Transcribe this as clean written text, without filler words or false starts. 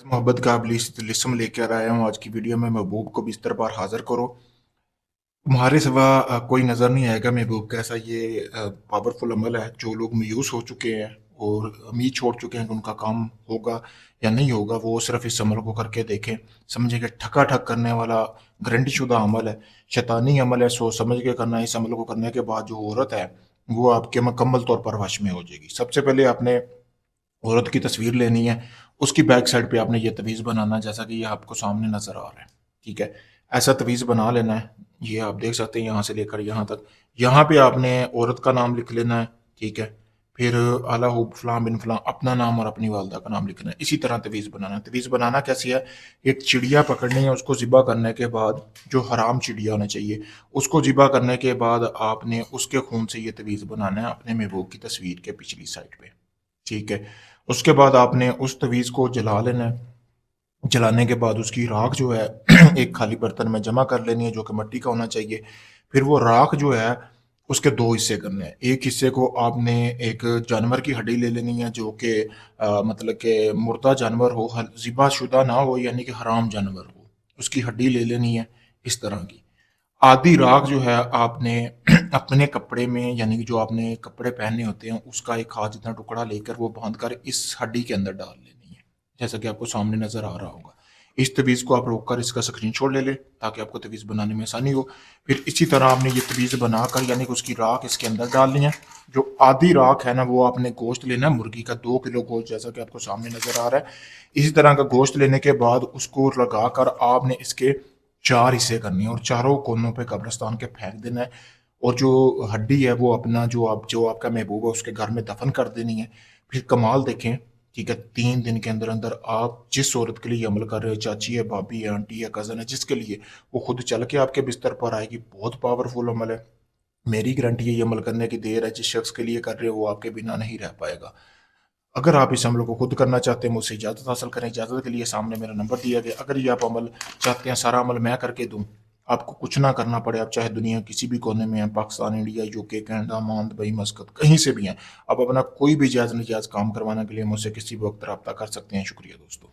मोहब्बत का लिस्म लेकर आया हूँ। आज की वीडियो में महबूब को बिस्तर पर हाजिर करो। तुम्हारे सिवा कोई नज़र नहीं आएगा महबूब का। ऐसा ये पावरफुल अमल है। जो लोग मायूस हो चुके हैं और उम्मीद छोड़ चुके हैं कि उनका काम होगा या नहीं होगा, वो सिर्फ इस अमल को करके देखें। समझे कि ठका ठक करने वाला गारंटी शुदा अमल है, शैतानी अमल है। सोच समझ के करना है। इस अमल को करने के बाद जो औरत है वो आपके मुकम्मल तौर पर वश में हो जाएगी। सबसे पहले आपने औरत की तस्वीर लेनी है। उसकी बैक साइड पे आपने ये तवीज़ बनाना है, जैसा कि ये आपको सामने नज़र आ रहा है। ठीक है, ऐसा तवीज़ बना लेना है। ये आप देख सकते हैं यहाँ से लेकर यहाँ तक। यहाँ पे आपने औरत का नाम लिख लेना है। ठीक है, फिर आला हो फलां बिन फलां, अपना नाम और अपनी वालदा का नाम लिखना है। इसी तरह तवीज़ बनाना है। तवीज़ बनाना कैसी है? एक चिड़िया पकड़नी है, उसको ज़िबा करने के बाद, जो हराम चिड़िया होना चाहिए, उसको ज़िबा करने के बाद आपने उसके खून से ये तवीज़ बनाना है अपने महबूब की तस्वीर के पिछली साइड पे। ठीक है, उसके बाद आपने उस तवीज़ को जला लेना है। जलाने के बाद उसकी राख जो है एक खाली बर्तन में जमा कर लेनी है, जो कि मिट्टी का होना चाहिए। फिर वो राख जो है उसके दो हिस्से करने हैं। एक हिस्से को आपने एक जानवर की हड्डी ले लेनी है, जो कि मतलब कि मुर्दा जानवर हो, ज़िबा शुदा ना हो, यानी कि हराम जानवर हो। उसकी हड्डी ले लेनी है इस तरह की। आधी राख जो है आपने अपने कपड़े में, यानी कि जो आपने कपड़े पहने होते हैं उसका एक हाथ जितना टुकड़ा लेकर वो बांध कर इस हड्डी के अंदर डाल लेनी है, जैसा कि आपको सामने नजर आ रहा होगा। इस तवीज़ को आप रोक कर इसका स्क्रीनशॉट ले लें ताकि आपको तवीज़ बनाने में आसानी हो। फिर इसी तरह आपने ये तवीज़ बनाकर, यानी कि उसकी राख इसके अंदर डालनी है। जो आधी राख है ना, वो आपने गोश्त लेना है मुर्गी का, 2 किलो गोश्त, जैसा कि आपको सामने नजर आ रहा है। इसी तरह का गोश्त लेने के बाद उसको लगाकर आपने इसके 4 हिस्से करनी है और चारों कोनों पे कब्रिस्तान के फेंक देना है। और जो हड्डी है वो अपना, जो आपका महबूब है उसके घर में दफन कर देनी है। फिर कमाल देखें। ठीक है, 3 दिन के अंदर अंदर आप जिस औरत के लिए ये अमल कर रहे हो, चाची है, भाभी है, आंटी है, कजन है, जिसके लिए, वो खुद चल के आपके बिस्तर पर आएगी। बहुत पावरफुल अमल है। मेरी गारंटी है ये अमल करने की देर है। जिस शख्स के लिए कर रहे हो वो आपके बिना नहीं रह पाएगा। अगर आप इस अमल को खुद करना चाहते हैं, मुझसे इजाज़त हासिल करें। इजाज़त के लिए सामने मेरा नंबर दिया गया। अगर ये आप अमल चाहते हैं सारा अमल मैं करके दूं, आपको कुछ ना करना पड़े, आप चाहे दुनिया किसी भी कोने में हैं, Pakistan, India, UK, Canada, Oman, Dubai, मस्कत, कहीं से भी हैं, आप अपना कोई भी जायज़ नजायज़ काम करवाने के लिए मुझसे किसी भी वक्त रब्ता कर सकते हैं। शुक्रिया दोस्तों।